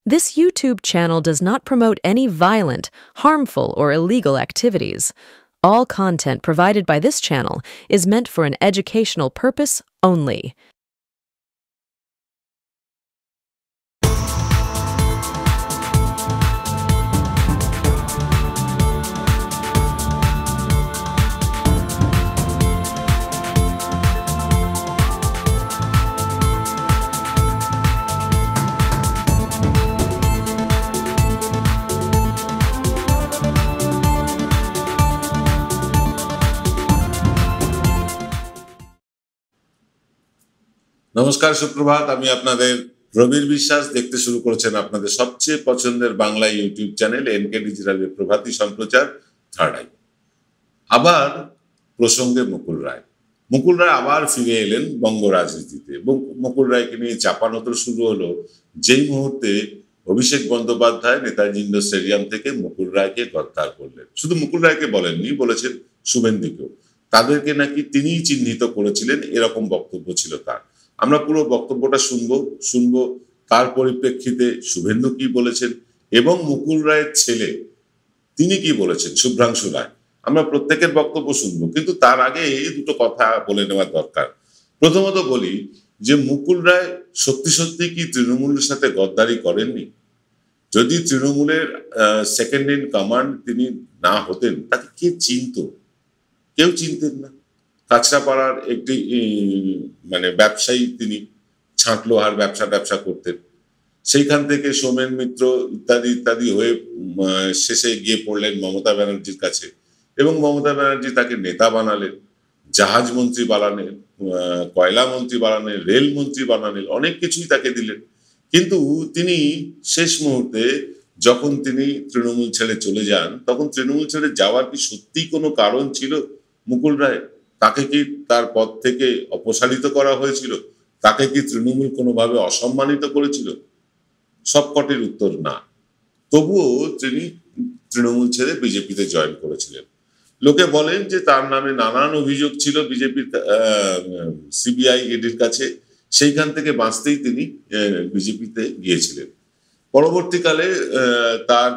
This YouTube channel does not promote any violent, harmful, or illegal activities. All content provided by this channel is meant for an educational purpose only. নমস্কার, সুপ্রভাত। আমি আপনাদের প্রবীর বিশ্বাস। দেখতে শুরু করেছেন আপনাদের সবচেয়ে পছন্দের বাংলা ইউটিউব চ্যানেল এনকে ডিজিটালের প্রভাতী সম্প্রচার থার্ড আই। আবার প্রসঙ্গে মুকুল রায়। মুকুল রায় আবার ফিরে এলেন বঙ্গ রাজনীতিতে এবং মুকুল রায়কে নিয়ে চাপানোতর শুরু হলো যেই মুহূর্তে অভিষেক বন্দ্যোপাধ্যায় নেতাজি ইন্ডোর স্টেডিয়াম থেকে মুকুল রায়কে গ্রেফতার করলেন। শুধু মুকুল রায়কে বলেননি, বলেছেন শুভেন্দুকেও। তাদেরকে নাকি তিনিই চিহ্নিত করেছিলেন, এরকম বক্তব্য ছিল তার। আমরা পুরো বক্তব্যটা শুনবো তার পরিপ্রেক্ষিতে শুভেন্দু কি বলেছেন এবং মুকুল রায়ের ছেলে তিনি কি বলেছেন, শুভ্রাংশু রায়। আমরা প্রত্যেকের বক্তব্য শুনবো, কিন্তু তার আগে এই দুটো কথা বলে নেওয়ার দরকার। প্রথমত বলি যে মুকুল রায় সত্যি সত্যি কি তৃণমূলের সাথে গদ্দারি করেননি? যদি তৃণমূলের সেকেন্ড ইন কমান্ড তিনি না হতেন, তাকে কে চিনত? কেউ চিনতেন না। কাছড়াপাড়ার একটি ব্যবসায়ী তিনি, ছাঁট লোহার ব্যবসা করতেন। সেইখান থেকে সোমেন মিত্র ইত্যাদি হয়ে শেষে গিয়ে পড়লেন মমতা ব্যানার্জির কাছে এবং মমতা ব্যানার্জি তাকে নেতা বানালেন, জাহাজ মন্ত্রী বানালেন, কয়লা মন্ত্রী বানালেন, রেল মন্ত্রী বানালেন, অনেক কিছুই তাকে দিলেন। কিন্তু তিনি শেষ মুহূর্তে যখন তিনি তৃণমূল ছেড়ে চলে যান, তখন তৃণমূল ছেড়ে যাওয়ার কি সত্যি কোনো কারণ ছিল মুকুল রায়? তাকে কি তার পদ থেকে অপসারিত করা হয়েছিল? তাকে কি তৃণমূল কোনোভাবে অসম্মানিত করেছিল? সবকটির উত্তর না। তবুও তিনি তৃণমূল ছেড়ে বিজেপিতে জয়েন করেছিলেন। লোকে বলেন যে তার নামে নানান অভিযোগ ছিল বিজেপির সিবিআই ইডির কাছে, সেইখান থেকে বাঁচতেই তিনি বিজেপিতে গিয়েছিলেন। পরবর্তীকালে তার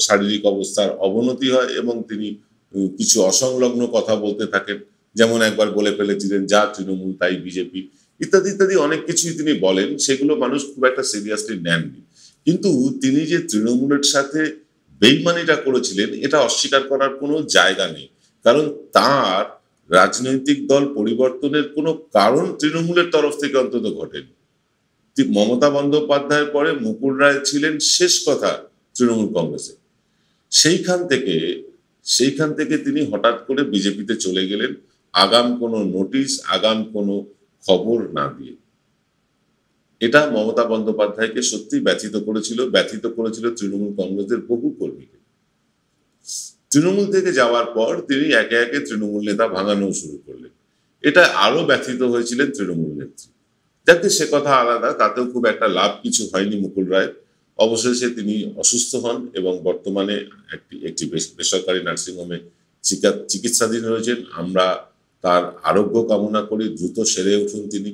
শারীরিক অবস্থার অবনতি হয় এবং তিনি কিছু অসংলগ্ন কথা বলতে থাকেন। যেমন একবার বলে ফেলেছিলেন যা তৃণমূল তাই বিজেপি, ইত্যাদি অনেক কিছুই তিনি বলেন। সেগুলো মানুষ খুব একটা সিরিয়াসলি নেননি। কিন্তু তিনি যে তৃণমূলের সাথে বেইমানিটা করেছিলেন, এটা অস্বীকার করার কোনো জায়গা নেই। কারণ তার রাজনৈতিক দল পরিবর্তনের কোনো কারণ তৃণমূলের তরফ থেকে অন্তত ঘটেনি। মমতা বন্দ্যোপাধ্যায়ের পরে মুকুল রায় ছিলেন শেষ কথা তৃণমূল কংগ্রেসে। সেইখান থেকে তিনি হঠাৎ করে বিজেপিতে চলে গেলেন, আগাম কোনো নোটিশ, আগাম কোনো খবর না দিয়ে। এটা মমতা বন্দ্যোপাধ্যায়কে সত্যি ব্যথিত করেছিল তৃণমূল কংগ্রেসের বহু কর্মীকে। তৃণমূল থেকে যাওয়ার পর তিনি একে একে তৃণমূল নেতা ভাঙানো শুরু করলেন। এটা আরো ব্যথিত হয়েছিলেন তৃণমূল নেত্রী। যাতে সে কথা আলাদা, তাতেও খুব একটা লাভ কিছু হয়নি মুকুল রায়। অবশেষে তিনি অসুস্থ হন এবং বর্তমানে একটি বেসরকারি নার্সিংহোমে চিকিৎসাধীন রয়েছেন। আমরা তার আরোগ্য কামনা করি, দ্রুত সেরে উঠুন তিনি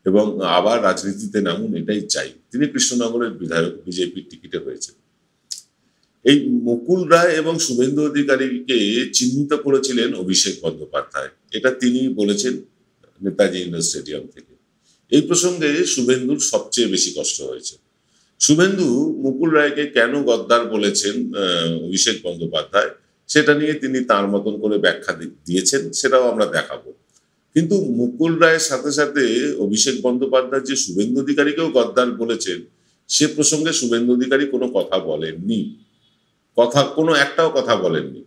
এবং আবার রাজনীতিতে নামুন, এটাই চাই। তিনি কৃষ্ণনগরের বিধায়ক, বিজেপির টিকিটে হয়েছেন। এই মুকুল রায় এবং শুভেন্দু অধিকারীকে চিহ্নিত করেছিলেন অভিষেক বন্দ্যোপাধ্যায়। এটা তিনি বলেছেন নেতাজি ইন্ডোর স্টেডিয়াম থেকে। এই প্রসঙ্গে শুভেন্দুর সবচেয়ে বেশি কষ্ট হয়েছে। শুভেন্দু মুকুল রায়কে কেন গদ্দার বলেছেন অভিষেক বন্দ্যোপাধ্যায়, সেটা নিয়ে তিনি তার মতন করে ব্যাখ্যা দিয়েছেন, সেটাও আমরা দেখাবো। কিন্তু মুকুল রায়ের সাথে সাথে অভিষেক বন্দ্যোপাধ্যায় যে শুভেন্দু অধিকারীকেও গদ্দার বলেছেন, সে প্রসঙ্গে শুভেন্দু অধিকারী কোনো কথা বলেননি, কোনো একটাও কথা বলেননি।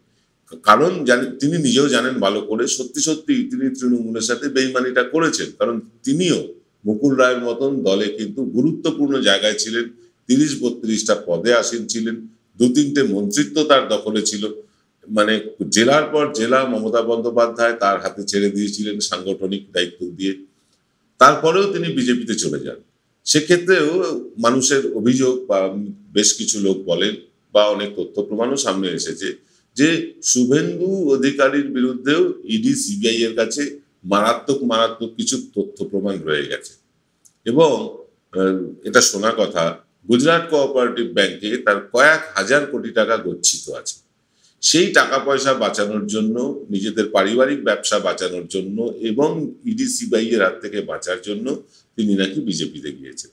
কারণ তিনি নিজেও জানেন ভালো করে, সত্যি তিনি তৃণমূলের সাথে বেইমানিটা করেছেন। কারণ তিনিও মুকুল রায়ের মতন দলে কিন্তু গুরুত্বপূর্ণ জায়গায় ছিলেন, 30-32টা পদে আসীন ছিলেন, 2-3টে মন্ত্রিত্ব তার দখলে ছিল। জেলার পর জেলা মমতা বন্দ্যোপাধ্যায় তার হাতে ছেড়ে দিয়েছিলেন সাংগঠনিক দায়িত্ব দিয়ে। তারপরেও তিনি বিজেপিতে চলে যান। সেক্ষেত্রেও মানুষের অভিযোগ বা বেশ কিছু লোক বলেন বা অনেক তথ্য প্রমাণও সামনে এসেছে যে শুভেন্দু অধিকারীর বিরুদ্ধেও ইডি সিবিআই এর কাছে মারাত্মক কিছু তথ্য প্রমাণ রয়ে গেছে। এবং এটা শোনা কথা গুজরাট কোঅপারেটিভ ব্যাংকে তার কয়েক হাজার কোটি টাকা গচ্ছিত আছে। সেই টাকা পয়সা বাঁচানোর জন্য, নিজেদের পারিবারিক ব্যবসা বাঁচানোর জন্য এবং ইডি সিবিআই এর হাত থেকে বাঁচার জন্য তিনি নাকি বিজেপিতে গিয়েছেন।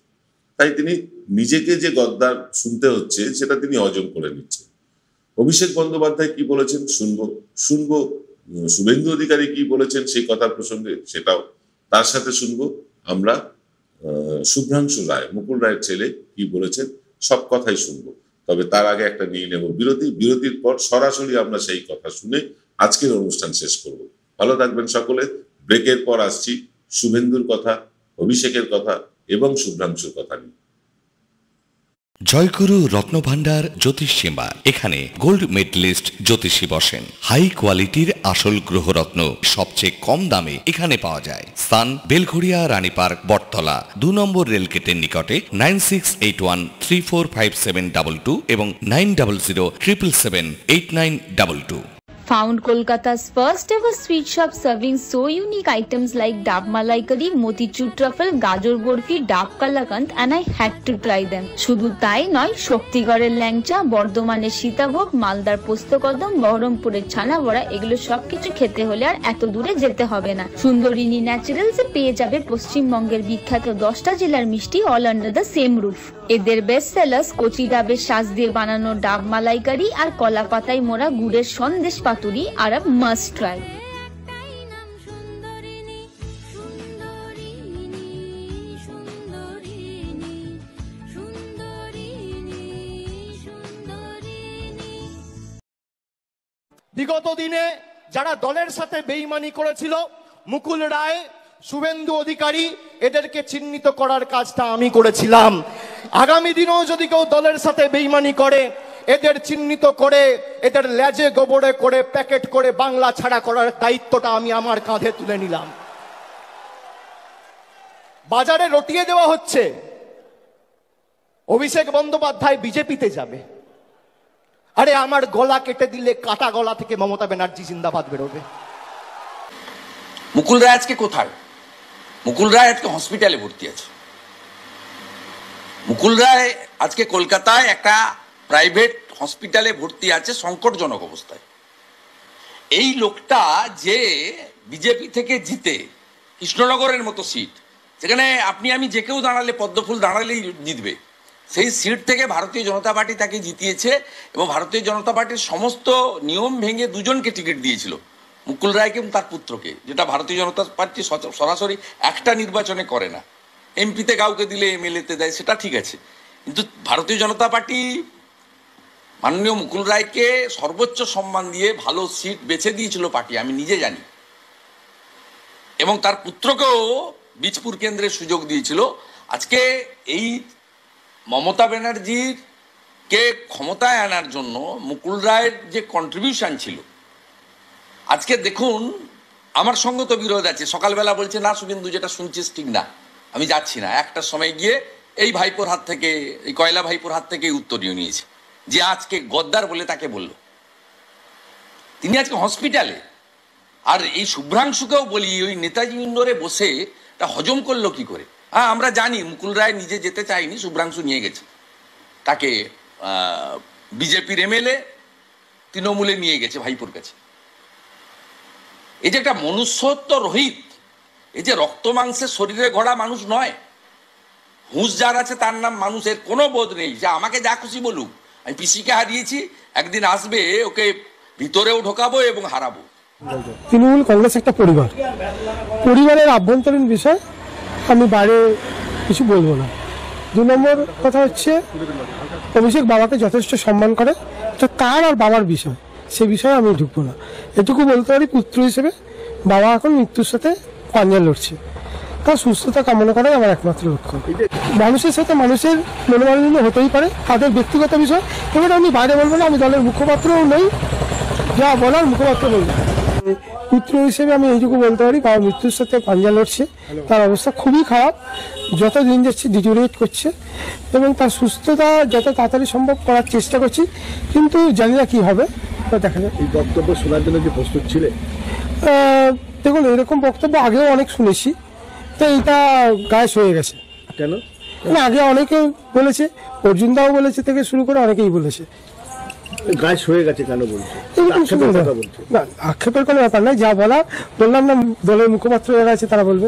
তাই তিনি নিজেকে যে গদ্দার শুনতে হচ্ছে সেটা তিনি হজম করে নিচ্ছেন। অভিষেক বন্দ্যোপাধ্যায় কি বলেছেন শুনবো। শুভেন্দু অধিকারী কি বলেছেন সেই কথা প্রসঙ্গে সেটাও, তার সাথে শুনবো আমরা শুভ্রাংশু রায়, মুকুল রায়ের ছেলে, কি বলেছেন, সব কথাই শুনবো। তবে তার আগে একটা নিয়ে নেব বিরতি। বিরতির পর সরাসরি আমরা সেই কথা শুনে আজকের অনুষ্ঠান শেষ করব। ভালো থাকবেন সকলে। ব্রেকের পর আসছি শুভেন্দুর কথা, অভিষেকের কথা এবং শুভ্রাংশুর কথা নিয়ে। জয়গুরু রত্নভান্ডার জ্যোতিষ সীমা, এখানে গোল্ড মেডেলিস্ট জ্যোতিষী বসেন। হাই কোয়ালিটির আসল গ্রহরত্ন সবচেয়ে কম দামে এখানে পাওয়া যায়। স্থান বেলঘড়িয়া, রানী পার্ক, বটতলা, 2 নম্বর রেলগেটের নিকটে। 9681345722 এবং 9007778922। Found Kolkata's first ever sweet shop serving so unique items like Dab Malai Curry, Motichur Truffle, Gajor Borfi, Dab Kalakand, and I had to try them. শুধু তাই নয়, শক্তিগড়ের ল্যাংচা, বর্ধমানের সীতাভোগ, মালদার পোস্তকদম, বহরমপুরের ছানা বড়া, এগুলো সবকিছু খেতে হলে আর এত দূরে যেতে হবে না। সুন্দরিনী ন্যাচারালসে পেয়ে যাবে পশ্চিমবঙ্গের বিখ্যাত 10টা জেলার মিষ্টি all under the same roof. এদের বেস্ট সেলার্স কচি ডাবের শাঁস দিয়ে বানানো ডাব মালাইকারি আর কলা পাতায় মোড়া গুড়ের সন্দেশ পাতুরি আর আ মাস্ট ট্রাই। বিগত দিনে যারা দলের সাথে বেইমানি করেছিল, মুকুল রায়, শুভেন্দু অধিকারী, এদেরকে চিহ্নিত করার কাজটা আমি করেছিলাম। আগামী দিনেও যদি কেউ দলের সাথে বেইমানি করে, এদের চিহ্নিত করে, এদের লেজে গোবরে করে প্যাকেট করে বাংলা ছাড়া করার দায়িত্বটা আমি আমার কাঁধে তুলে নিলাম। বাজারে রটিয়ে দেওয়া হচ্ছে অভিষেক বন্দ্যোপাধ্যায় বিজেপিতে যাবে। আরে আমার গলা কেটে দিলে কাটা গলা থেকে মমতা ব্যানার্জি জিন্দাবাদ বেরোবে। মুকুল রায় আজকে কোথায়? মুকুল রায় আজকে হসপিটালে ভর্তি আছে। মুকুল রায় আজকে কলকাতায় একটা প্রাইভেট হসপিটালে ভর্তি আছে সংকটজনক অবস্থায়। এই লোকটা যে বিজেপি থেকে জিতে কৃষ্ণনগরের মতো সিট, যেখানে আপনি আমি যে কেউ দাঁড়ালে, পদ্মফুল দাঁড়ালেই জিতবে, সেই সিট থেকে ভারতীয় জনতা পার্টি তাকে জিতিয়েছে এবং ভারতীয় জনতা পার্টির সমস্ত নিয়ম ভেঙে দুজনকে টিকিট দিয়েছিল, মুকুল রায়কে এবং তার পুত্রকে, যেটা ভারতীয় জনতা পার্টি সরাসরি একটা নির্বাচনে করে না। এমপিতে কাউকে দিলে এমএলএতে দেয়, সেটা ঠিক আছে, কিন্তু ভারতীয় জনতা পার্টি মাননীয় মুকুল রায়কে সর্বোচ্চ সম্মান দিয়ে ভালো সিট বেছে দিয়েছিল পার্টি, আমি নিজে জানি, এবং তার পুত্রকেও বীজপুর কেন্দ্রের সুযোগ দিয়েছিল। আজকে এই মমতা ব্যানার্জির কে ক্ষমতায় আনার জন্য মুকুল রায়ের যে কন্ট্রিবিউশন ছিল, আজকে দেখুন আমার সঙ্গে তো বিরোধ আছে। সকালবেলা বলছে না শুভেন্দু যেটা শুনছিস ঠিক না, আমি যাচ্ছি না। একটার সময় গিয়ে এই ভাইপোর হাত থেকে, এই কয়লা ভাইপোর হাত থেকে উত্তরীয় নিয়েছে, যে আজকে গদ্দার বলে তাকে বলল। তিনি আজকে হসপিটালে। আর এই শুভ্রাংশুকেও বলি, ওই নেতাজি ইন্ডোরে বসে তা হজম করলো কি করে? হ্যাঁ, আমরা জানি মুকুল রায় নিজে যেতে চায়নি, শুভ্রাংশু নিয়ে গেছে তাকে, বিজেপির এমএলএ তৃণমূলে নিয়ে গেছে ভাইপোর কাছে। এই যে একটা মনুষ্যত্ব রহিত, এই যে রক্ত মাংসের শরীরে গড়া মানুষ নয়, হুঁশ যার আছে তার নাম মানুষের কোনো বোধ নেই, যে আমাকে যা খুশি বলুক, আমি পিসিকে হারিয়েছি, একদিন আসবে ওকে ভিতরেও ঢোকাবো এবং হারাবো। তৃণমূল কংগ্রেস একটা পরিবার, পরিবারের আভ্যন্তরীণ বিষয় আমি বাইরে কিছু বলবো না। 2 নম্বর কথা হচ্ছে, অভিষেক বাবাকে যথেষ্ট সম্মান করে, এটা তার আর বাবার বিষয়, সে বিষয়ে আমি ঢুকবো না। এটুকু বলতে পারি, পুত্র হিসেবে বাবা এখন মৃত্যুর সাথে পাঞ্জা লড়ছে, তার সুস্থতা কামনা করাই আমার একমাত্র লক্ষ্য। মানুষের সাথে মানুষের মনোমালিন্য হতেই পারে, তাদের ব্যক্তিগত বিষয়, এবার আমি বাইরে বলবো না, আমি দলের মুখপাত্রও নই, যা বলার মুখপাত্র বলবো। পুত্র হিসেবে আমি এইটুকু বলতে পারি, বাবা মৃত্যুর সাথে পাঞ্জা লড়ছে, তার অবস্থা খুবই খারাপ, যত দিন যাচ্ছে ডিটোরিয়েট করছে, এবং তার সুস্থতা যত তাড়াতাড়ি সম্ভব করার চেষ্টা করছি, কিন্তু জানি না কি হবে, দেখা যাক। এই বক্তব্য শোনার জন্য কি প্রস্তুত ছিলে? দেখুন, এরকম বক্তব্য আগেও অনেক শুনেছি, তো এইটা গায়ে হয়ে গেছে। কেন? না, আগে অনেকে বলেছে, অর্জুন দাও বলেছে থেকে শুরু করে অনেকেই বলেছে। গাছ হয়ে গেছে কেন বলছে? না, আক্ষেপের কোনো ব্যাপার নাই, যা বলা বললাম না, দলের মুখপাত্র যারা আছে তারা বলবে।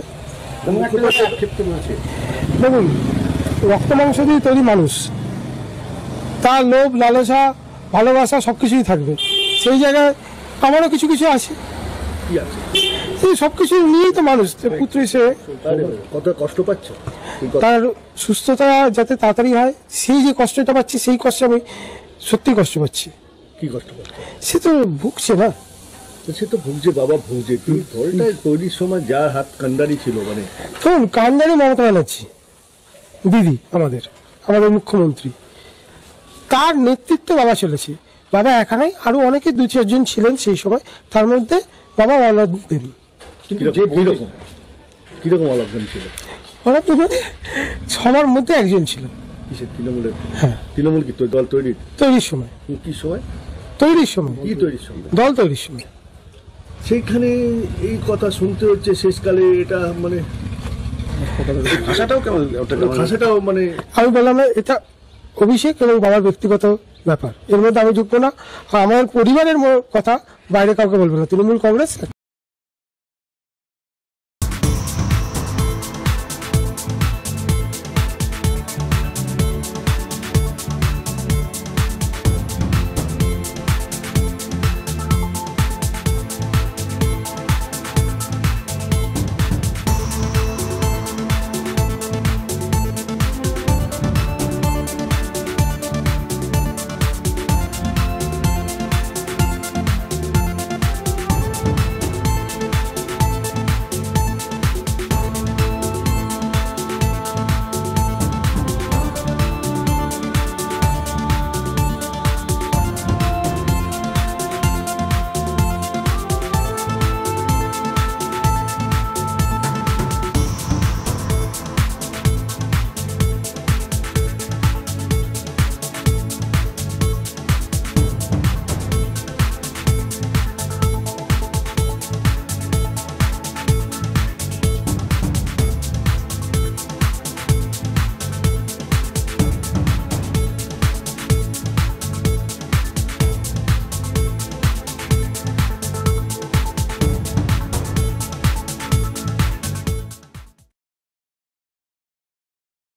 দেখুন, রক্ত মাংস দিয়ে তৈরি মানুষ, তার লোভ, লালসা, ভালোবাসা সবকিছুই থাকবে। সেই জায়গায় আমারও কিছু কিছু আছে, সবকিছু নিয়েই তো মানুষ। পুত্র হিসেবে কত কষ্ট পাচ্ছে, তার সুস্থতা যাতে তাড়াতাড়ি হয়, সেই যে কষ্টটা পাচ্ছি, সেই কষ্টে আমি সত্যি কষ্ট পাচ্ছি। কি কষ্ট পাচ্ছে? সে তো ভুগছে না। সে তো ভুগছে, বাবা ভুগছে। তুমি দলটা তৈরির সময় যার হাত কান্ডারি ছিল, মানে ধরুন কান্ডারি মমতা ব্যানার্জি দিদি, আমাদের মুখ্যমন্ত্রী, তার নেতৃত্বে বাবা চলেছে। বাবা একা নাই, আরো অনেকে 2-4 জন ছিলেন সেই সময়, তার মধ্যে বাবা অলকদেন। কিরকম অলকদেন ছিল? অলকদেন মানে সবার মধ্যে একজন ছিল। তৃণমূলের? হ্যাঁ। তৃণমূল কি দল তৈরির সময়? কি সময়? তৈরির সময়। কি তৈরির সময়? দল তৈরির সময়। সেইখানে এই কথা শুনতে হচ্ছে শেষকালে, এটা মানে ভাষাটাও কেমন, ভাষাটাও মানে আমি বললাম না, এটা অভিষেক এবং বাবার ব্যক্তিগত ব্যাপার, এর মধ্যে আমি যুক্ত না। আমার পরিবারের কথা বাইরে কাউকে বলবো না। তৃণমূল কংগ্রেস